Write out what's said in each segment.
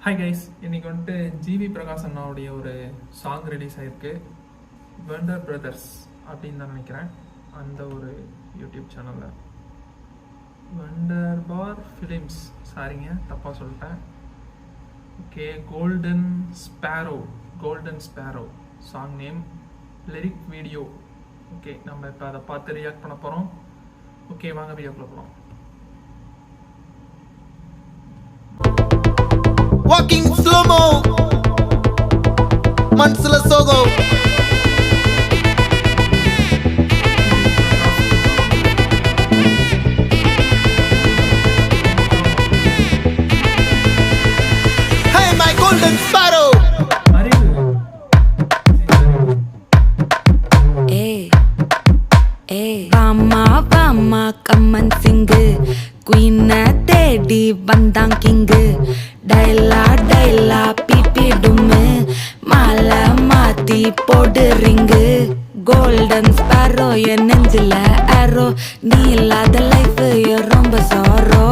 Hi guys, இன்னைக்கு வந்துட்டு GV Prakash அண்ணாவுடைய ஒரு சாங் ரிலீஸ் ஆகிருக்கு. வெண்டர் பிரதர்ஸ் அப்படின்னு தான் நினைக்கிறேன். அந்த ஒரு யூடியூப் சேனலில் வெண்டர் பார் ஃபிலிம்ஸ், சாரிங்க தப்பாக சொல்லிட்டேன். Okay, golden Sparrow song name, lyric video. Okay, நம்ம இப்போ அதை பார்த்து ரியாக்ட் பண்ண போகிறோம். ஓகே, வாங்க வீடியோக்குள்ள போகலாம். Walking slow-mo Mansala Sogo Hey my golden sparrow Vama come and sing Queen தேடி வந்தான் கிங்கு டைலா பிபிடுமே மாலை மாத்தி போடு ரிங்கு கோல்டன் ஸ்பேரோ என் நெஞ்சில ஆரோ நீ இல்லாத லைஃப் ரொம்ப சாரோ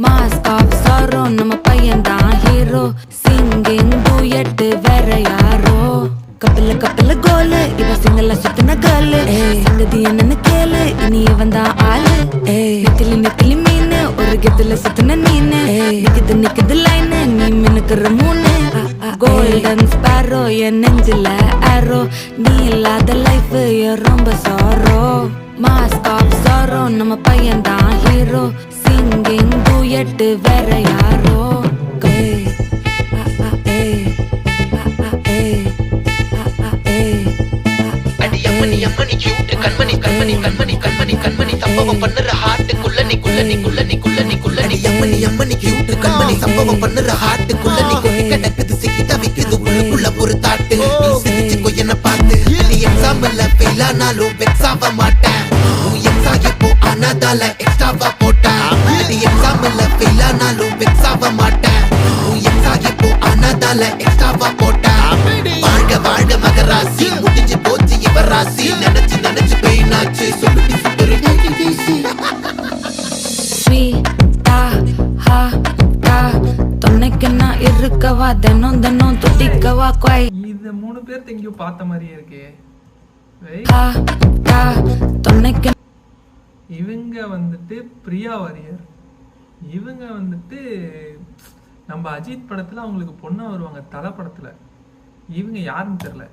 மாஸ்க் ஆஃப் சாரோ நம்ம பையன் தான் ஹீரோ சிங்கிங் டூயட் வேற யாரோ கப்பல கோலு இவ சிங்கல்ல சுத்தின கேர்ளு சங்கதி என்னன்னு கேளு இனி இவன் தான் ஆளு நெத்திலி மீன் ஒரு கெத்துல சுத்தின நீனு நிக்குது லைனு நீ மினுக்குற மூணு கோல்டன் ஸ்பேரோ என் நெஞ்சில ஆரோ நீ இல்லாத லைஃப் ரொம்ப சாரோ மாஸ்க் ஆஃப் சாரோ நம்ம பையன் தான் ஹீரோ சிங்கிங் டூயட் வேற யாரோ அம்மணி கியூட் கண்மணி சம்பவம் பண்ணுற ஹார்ட்டுக்குள்ள நீ அம்மணி கியூட் கண்மணி சம்பவம் பண்ணுற ஹார்ட்டுக்குள்ள நீ கொட்டி கிடக்குது சிக்கி தவிக்குது உள்ளுக்குள்ள ஒரு தாட்டு நீ சிரிச்சுக்கோ என்ன பார்த்து நீ எக்ஸாம்பிள் ஃபெயில் ஆனாலும் வெக்ஸ் ஆக மாட்டேன் உன் எக்ஸா இப்போ ஆனதால எக்ஸ்ட்ராவா போட்டேன் நீ எக்ஸாம்பிள் ஃபெயில் ஆனாலும் வெக்ஸ் ஆக மாட்டேன் உன் எக்ஸா இப்போ ஆனதால எக்ஸ்ட்ராவா போட்டேன் வாழ்க மகராசி முடிஞ்சு போச்சு இவ ராசி நினைச்சு பெயினாச்சு சொல்லுடி சுத்தரு தொன்னைக்குன்னா இருக்கவா தினம் துட்டிக்கவா குவாய் இது மூணு பேர் எங்கேயோ பார்த்த மாதிரியே இருக்கு. தொன்னைக்கு இவங்க வந்துட்டு பிரியா வாரியர், இவங்க வந்துட்டு நம்ம அஜித் படத்துல அவங்களுக்கு பொண்ணா வருவாங்க தலை படத்துல. இவங்க யாருன்னு தெரியல.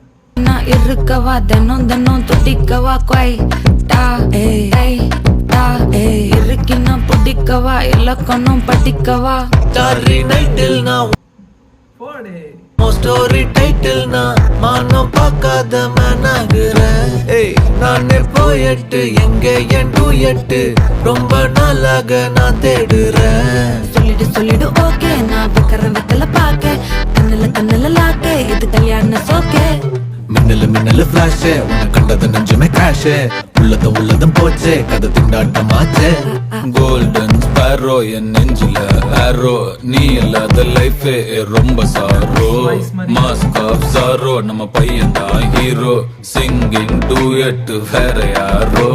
இருக்கவா தினம் துட்டிக்கவா குவாய் இருக்கின்னா பிடிக்கவா இலக்கணம் படிக்கவா Starry night நான் போடே ஸ்டோரி டைட்டில் நான் மானம் பார்க்காத மேனாகிறேன். நானே போயிட்டு எங்க என் டூயட்டு ரொம்ப நாளாக நான் தேடுறேன். சொல்லிடு ஓகே நான் வைக்கிறேன் வெத்தல பாக்க கண்ணுல லாக்க இது கல்யாண சோக்கே மின்னலு ஃபிளாஷ் உன்னை கண்டது நெஞ்சுமே கிராஷ் உள்ளதும் போச்சே கதை திண்டாட்டமாச்சே. கோல்டன் ஸ்பேரோ என் நெஞ்சில ஆரோ நீ இல்லாத லைஃப் ரொம்ப சாரோ மாஸ்க் ஆஃப் சாரோ நம்ம பையன் தான் ஹீரோ சிங்கிங் டூயட் வேற யாரோ.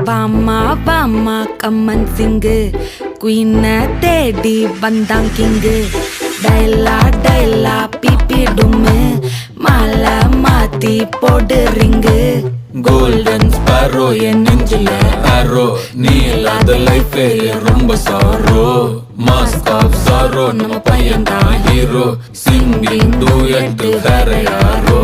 வாமா கம்மன் சிங்கு குயின தேடி வந்தான் கிங்கு டைலா பிபிடுமே மாலை மாத்தி போடு ரிங்கு கோல்டன் ஸ்பேரோ என் நெஞ்சில ஆரோ நீ இல்லாத லைஃப் ரொம்ப சாரோ மாஸ்க் ஆஃப் சாரோ நம்ம பையன் தான் ஹீரோ சிங்கிங் டூயட் வேற யாரோ.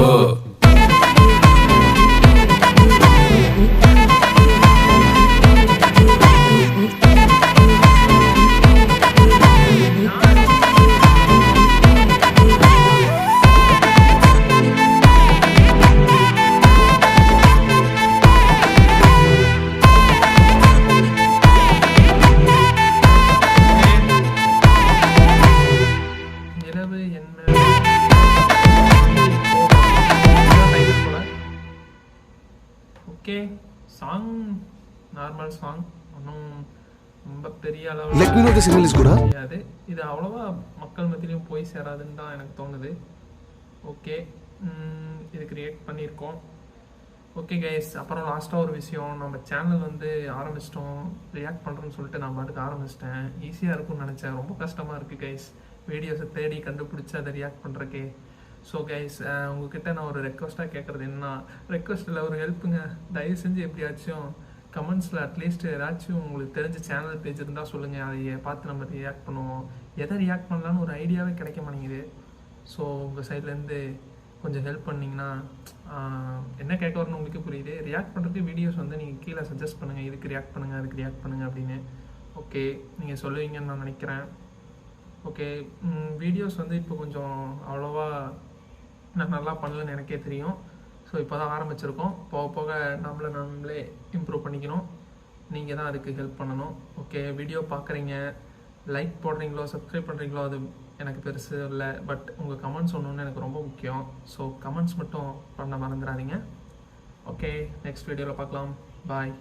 நிலவு என்ன ஓகே, சாங் நார்மல் சாங், ஒன்றும் ரொம்ப பெரிய அளவில் தெரியாது. இது அவ்வளோவா மக்கள் மத்தியிலையும் போய் சேராதுன்னு தான் எனக்கு தோணுது. ஓகே, இது கிரியேட் பண்ணியிருக்கோம். ஓகே கைஸ், அப்புறம் லாஸ்ட்டாக ஒரு விஷயம், நம்ம சேனல் வந்து ஆரம்பிச்சிட்டோம், ரியாக்ட் பண்ணுறோன்னு சொல்லிட்டு நான் பாட்டுக்கு ஆரம்பிச்சிட்டேன். ஈஸியாக இருக்கும்னு நினச்சேன், ரொம்ப கஷ்டமாக இருக்குது கைஸ் வீடியோஸை தேடி கண்டுபிடிச்சி அதை ரியாக்ட் பண்ணுறக்கே. ஸோ கைஸ், உங்ககிட்ட நான் ஒரு ரெக்வஸ்ட்டாக கேட்குறது என்ன, ரெக்வஸ்ட் இல்லை, ஒரு ஹெல்ப்புங்க. தயவு செஞ்சு எப்படியாச்சும் கமெண்ட்ஸில் அட்லீஸ்ட் ஏதாச்சும் உங்களுக்கு தெரிஞ்ச சேனல் பேஜ் இருந்தால் சொல்லுங்கள், அதை பார்த்து நம்ம ரியாக்ட் பண்ணுவோம். எதை ரியாக்ட் பண்ணலான்னு ஒரு ஐடியாவே கிடைக்க மாட்டேங்குது. ஸோ உங்கள் சைட்லேருந்து கொஞ்சம் ஹெல்ப் பண்ணிங்கன்னா, என்ன கேட்க வரணும் உங்களுக்கு புரியுது. ரியாக்ட் பண்ணுறதுக்கு வீடியோஸ் வந்து நீங்கள் கீழே சஜஸ்ட் பண்ணுங்கள், இதுக்கு ரியாக்ட் பண்ணுங்கள், அதுக்கு ரியாக்ட் பண்ணுங்கள் அப்படின்னு. ஓகே, நீங்கள் சொல்லுவீங்கன்னு நான் நினைக்கிறேன். ஓகே, வீடியோஸ் வந்து இப்போ கொஞ்சம் அவ்வளோவா நான் நல்லா பண்ணலன்னு எனக்கே தெரியும். ஸோ இப்போ தான் ஆரம்பிச்சிருக்கோம், போக போக நம்மளே இம்ப்ரூவ் பண்ணிக்கணும். நீங்கள் தான் அதுக்கு ஹெல்ப் பண்ணணும். ஓகே, வீடியோ பார்க்குறீங்க, லைக் போடுறீங்களோ சப்ஸ்கிரைப் பண்ணுறீங்களோ அது எனக்கு பெருசு இல்லை, பட் உங்கள் கமெண்ட்ஸ் ஒன்று எனக்கு ரொம்ப முக்கியம். ஸோ கமெண்ட்ஸ் மட்டும் பண்ண மறந்துடாதீங்க. ஓகே, நெக்ஸ்ட் வீடியோவில் பார்க்கலாம். பாய்.